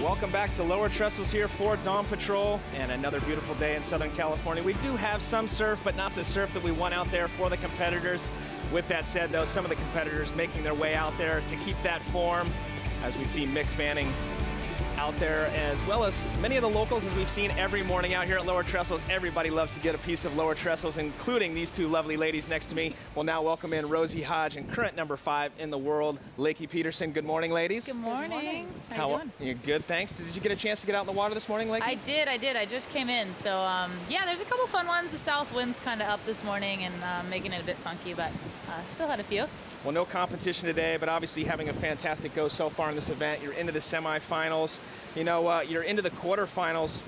Welcome back to Lower Trestles here for Dawn Patrol and another beautiful day in Southern California. We do have some surf, but not the surf that we want out there for the competitors. With that said, though, some of the competitors making their way out there to keep that form, as we see Mick Fanning out there, as well as many of the locals, as we've seen every morning out here at Lower Trestles. Everybody loves to get a piece of Lower Trestles, including these two lovely ladies next to me. We'll now welcome in Rosie Hodge and current number 5 in the world, Lakey Peterson. Good morning, ladies. Good morning. How you doing? You're good, thanks. Did you get a chance to get out in the water this morning, Lakey? I did. I just came in. So, yeah, there's a couple fun ones. The south wind's kind of up this morning and making it a bit funky, but still had a few. Well, no competition today, but obviously having a fantastic go so far in this event. You're into the semifinals. You know, you're into the quarterfinals.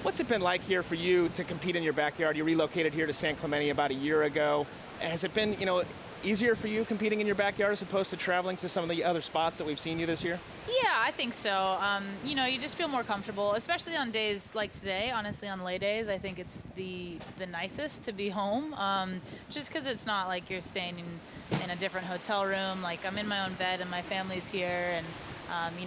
What's it been like here for you to compete in your backyard? You relocated here to San Clemente about a year ago. Has it been, easier for you competing in your backyard as opposed to traveling to some of the other spots that we've seen you this year? Yeah, I think so. You just feel more comfortable, especially on days like today. Honestly, on lay days, I think it's the nicest to be home, just because it's not like you're staying in a different hotel room. Like, I'm in my own bed and my family's here, and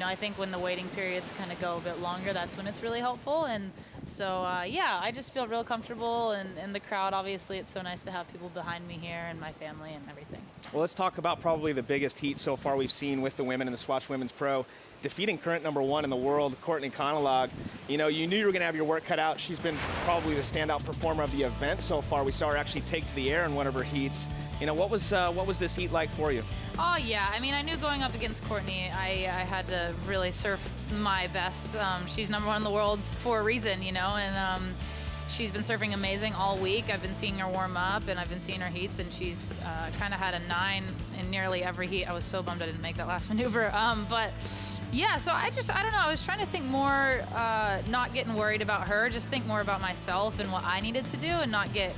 I think when the waiting periods kind of go a bit longer, that's when it's really helpful. And so, yeah, I just feel real comfortable, and the crowd, obviously, it's so nice to have people behind me here and my family and everything. Well, let's talk about probably the biggest heat so far we've seen with the women in the Swatch Women's Pro, defeating current number 1 in the world, Courtney Conlogue. You knew you were going to have your work cut out. She's been probably the standout performer of the event so far. We saw her actually take to the air in one of her heats. What was this heat like for you? Oh, yeah. I mean, I knew going up against Courtney, I had to really surf my best. She's number 1 in the world for a reason, and she's been surfing amazing all week. I've been seeing her warm up, and I've been seeing her heats, and she's kind of had a 9 in nearly every heat. I was so bummed I didn't make that last maneuver. But yeah, so I don't know. I was trying to think more, not getting worried about her, just think more about myself and what I needed to do, and not get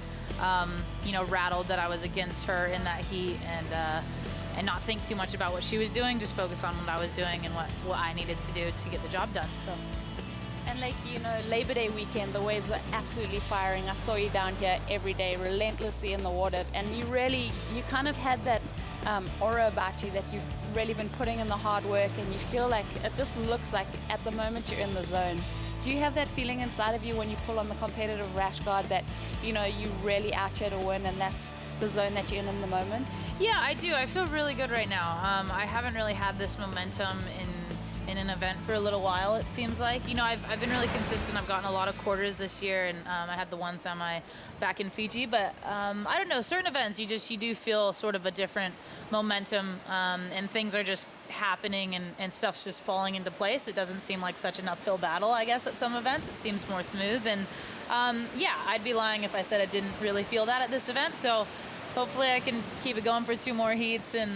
rattled that I was against her in that heat, and not think too much about what she was doing, just focus on what I was doing and what I needed to do to get the job done. So. And Labor Day weekend, the waves were absolutely firing. I saw you down here every day, relentlessly in the water, and you kind of had that aura about you that you've really been putting in the hard work, and you feel like it just looks like at the moment you're in the zone. Do you have that feeling inside of you when you pull on the competitive rash guard that, you really out here to win, and that's the zone that you're in the moment? Yeah, I do. I feel really good right now. I haven't really had this momentum in an event for a little while, it seems like. I've been really consistent. I've gotten a lot of quarters this year, and I had the one semi back in Fiji. But I don't know, certain events, you do feel sort of a different momentum, and things are just happening, and stuff's just falling into place. It doesn't seem like such an uphill battle, I guess, at some events. It seems more smooth. And yeah, I'd be lying if I said I didn't really feel that at this event. So hopefully I can keep it going for 2 more heats, and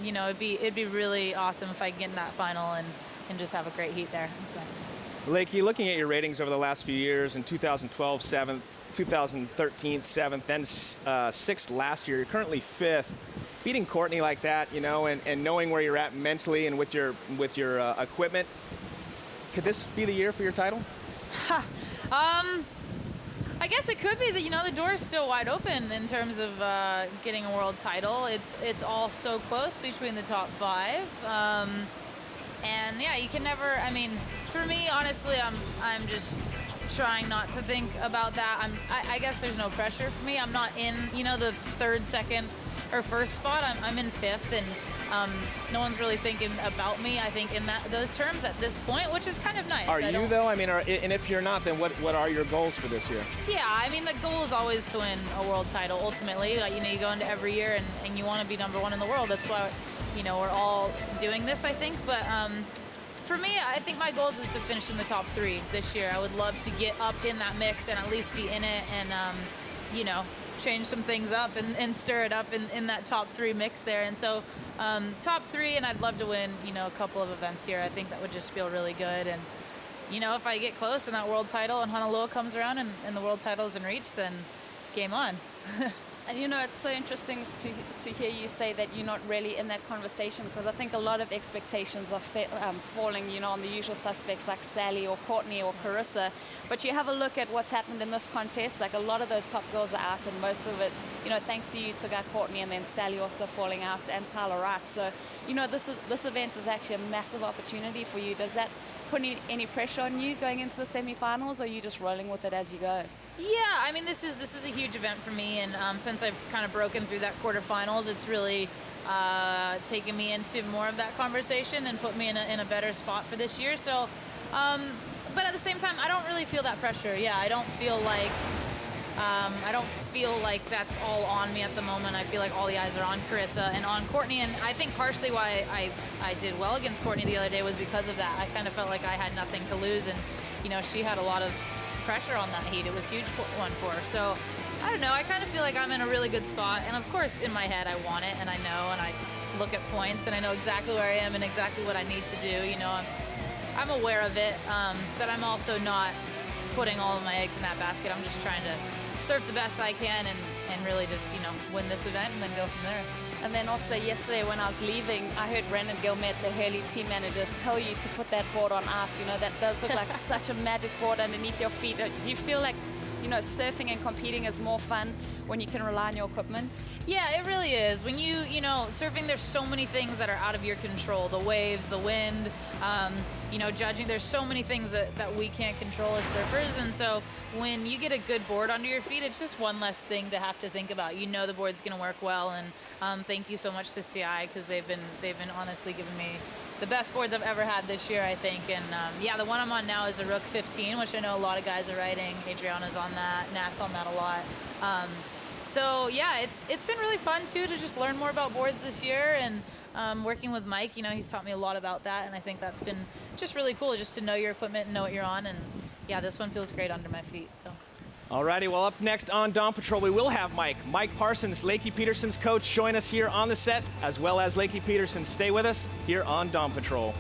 it'd be really awesome if I can get in that final and just have a great heat there. So. Lakey, looking at your ratings over the last few years, in 2012, 7th, 2013, 7th, then 6th last year, you're currently 5th. Beating Courtney like that, and knowing where you're at mentally and with your equipment, could this be the year for your title? I guess it could be. The door's still wide open in terms of getting a world title. It's all so close between the top 5. And yeah, you can never, for me, honestly, I'm just trying not to think about that. I guess there's no pressure for me. I'm not in, the 3rd, 2nd, or 1st spot. I'm in 5th, and no one's really thinking about me, I think, in those terms at this point, which is kind of nice. Are you, though? And if you're not, then what are your goals for this year? Yeah, the goal is always to win a world title, ultimately. You go into every year, and you want to be number 1 in the world. That's why, we're all doing this, I think. But for me, I think my goal is to finish in the top 3 this year. I would love to get up in that mix and at least be in it, and, change some things up and stir it up in that top 3 mix there. And so top 3, and I'd love to win, a couple of events here. I think that would just feel really good. And, if I get close and that world title in Honolulu comes around and the world title's in reach, then game on. And you know, it's so interesting to hear you say that you're not really in that conversation, because I think a lot of expectations are falling, you know, on the usual suspects like Sally or Courtney or Carissa. But you have a look at what's happened in this contest, like a lot of those top girls are out, and most of it, you know, thanks to you took out Courtney, and then Sally also falling out, and Tyler Wright. So, you know, this event is actually a massive opportunity for you. Does that put any pressure on you going into the semifinals, or are you just rolling with it as you go? Yeah, I mean, this is a huge event for me, and since I've kind of broken through that quarterfinals, it's really taken me into more of that conversation and put me in a better spot for this year. So, but at the same time, I don't really feel that pressure. Yeah, I don't feel like that's all on me at the moment. I feel like all the eyes are on Carissa and on Courtney, and I think partially why I did well against Courtney the other day was because of that. I kind of felt like I had nothing to lose, and you know, she had a lot of pressure on that heat. It was a huge one for her. So I don't know, I kind of feel like I'm in a really good spot, and of course in my head I want it, and I know, and I look at points and I know exactly where I am and exactly what I need to do. You know, I'm aware of it, but I'm also not putting all of my eggs in that basket. I'm just trying to surf the best I can and really just, you know, win this event and then go from there. And then also yesterday when I was leaving, I heard Brandon Gilmet, the Hurley team managers, tell you to put that board on ice. You know, that does look like such a magic board underneath your feet. Do you feel like, you know, surfing and competing is more fun when you can rely on your equipment? Yeah, it really is. When you know, surfing, there's so many things that are out of your control. The waves, the wind, you know, judging. There's so many things that we can't control as surfers. And so when you get a good board under your feet, it's just one less thing to have to think about. You know the board's going to work well. And thank you so much to CI, because they've been honestly giving me the best boards I've ever had this year, I think. And yeah, the one I'm on now is a Rook 15, which I know a lot of guys are riding. Adriana's on that, Nat's on that a lot. So yeah, it's been really fun too to just learn more about boards this year, and working with Mike, you know, he's taught me a lot about that, and I think that's been just really cool, just to know your equipment and know what you're on. And yeah, this one feels great under my feet. So. Alrighty, well, up next on Dawn Patrol, we will have Mike Parsons, Lakey Peterson's coach, join us here on the set, as well as Lakey Peterson. Stay with us here on Dawn Patrol.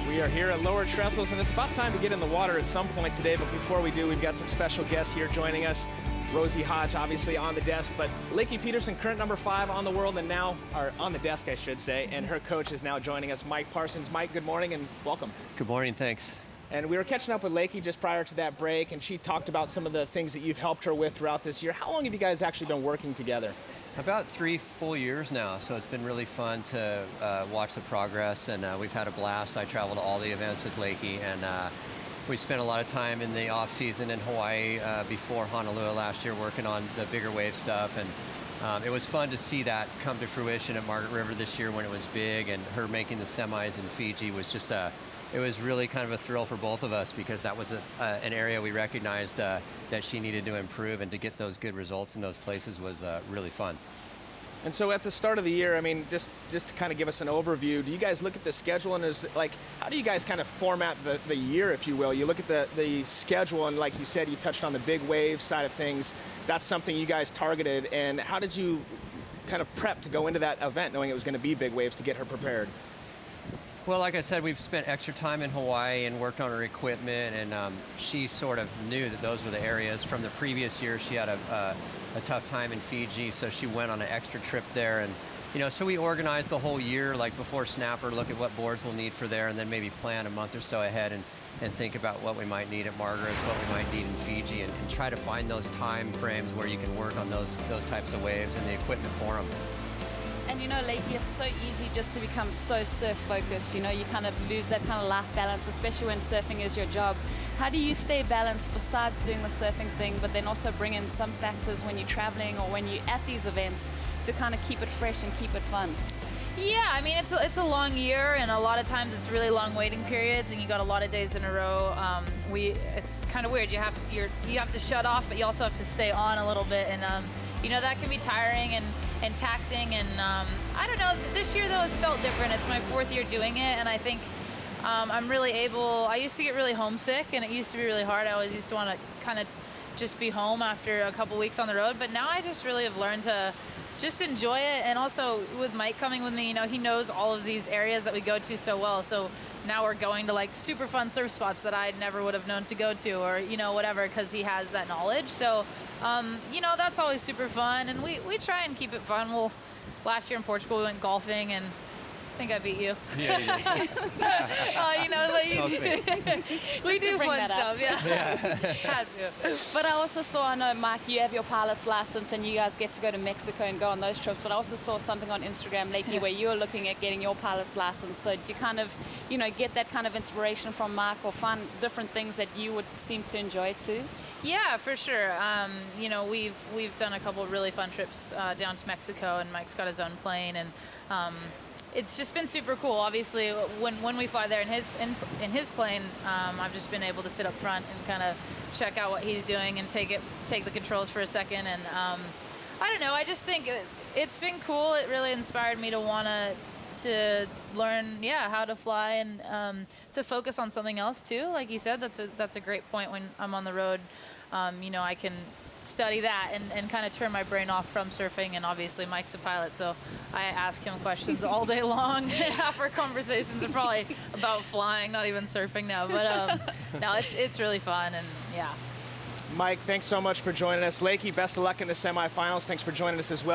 We are here at Lower Trestles, and it's about time to get in the water at some point today, but before we do, we've got some special guests here joining us. Rosie Hodge, obviously on the desk, but Lakey Peterson, current number 5 on the world, and now, or on the desk, I should say, and her coach is now joining us, Mike Parsons. Mike, good morning and welcome. Good morning, thanks. And we were catching up with Lakey just prior to that break, and she talked about some of the things that you've helped her with throughout this year. How long have you guys actually been working together? About 3 full years now, so it's been really fun to watch the progress, and we've had a blast. I travel to all the events with Lakey, and we spent a lot of time in the off season in Hawaii before Honolulu last year working on the bigger wave stuff, and it was fun to see that come to fruition at Margaret River this year when it was big, and her making the semis in Fiji was just it was really kind of a thrill for both of us, because that was an area we recognized that she needed to improve, and to get those good results in those places was really fun. And so at the start of the year, I mean, just to kind of give us an overview, do you guys look at the schedule, and is like, how do you guys kind of format the year, if you will? You look at the schedule, and like you said, you touched on the big wave side of things. That's something you guys targeted, and how did you kind of prep to go into that event knowing it was going to be big waves to get her prepared? Well, like I said, we've spent extra time in Hawaii and worked on her equipment, and she sort of knew that those were the areas. From the previous year, she had a tough time in Fiji, so she went on an extra trip there. And you know, so we organized the whole year, like before Snapper, look at what boards we'll need for there, and then maybe plan a month or so ahead and think about what we might need at Margaret's, what we might need in Fiji, and try to find those time frames where you can work on those types of waves and the equipment for them. And you know, Lakey, it's so easy just to become so surf focused. You know, you kind of lose that kind of life balance, especially when surfing is your job. How do you stay balanced besides doing the surfing thing, but then also bring in some factors when you're traveling or when you're at these events to kind of keep it fresh and keep it fun? Yeah, I mean, it's a long year, and a lot of times it's really long waiting periods, and you got a lot of days in a row. It's kind of weird. You have to shut off, but you also have to stay on a little bit, and you know, that can be tiring and taxing. And I don't know. This year though, it's felt different. It's my 4th year doing it, and I think I'm really able. I used to get really homesick, and it used to be really hard. I always used to want to kind of just be home after a couple weeks on the road, but now I just really have learned to just enjoy it. And also with Mike coming with me, you know, he knows all of these areas that we go to so well. So now we're going to like super fun surf spots that I never would have known to go to, or, you know, whatever, because he has that knowledge. So, you know, that's always super fun. And we try and keep it fun. Well, last year in Portugal, we went golfing, and I think I beat you. Yeah, You know, like, we do bring fun that up. stuff, yeah. Had to. But I also saw, I know, Mike, you have your pilot's license and you guys get to go to Mexico and go on those trips. But I also saw something on Instagram, Lakey, where you were looking at getting your pilot's license. So do you kind of, you know, get that kind of inspiration from Mike, or find different things that you would seem to enjoy too? Yeah, for sure. You know, we've done a couple of really fun trips down to Mexico, and Mike's got his own plane, and it's just been super cool. Obviously, when we fly there in his plane, I've just been able to sit up front and kind of check out what he's doing and take the controls for a second. And I don't know. I just think it's been cool. It really inspired me to want to learn, how to fly, and to focus on something else too. Like you said, that's a great point. When I'm on the road, you know, I can study that and kind of turn my brain off from surfing. And obviously Mike's a pilot, so I ask him questions all day long. Half our conversations are probably about flying, not even surfing now. But no, it's really fun, and yeah. Mike, thanks so much for joining us. Lakey, best of luck in the semifinals. Thanks for joining us as well.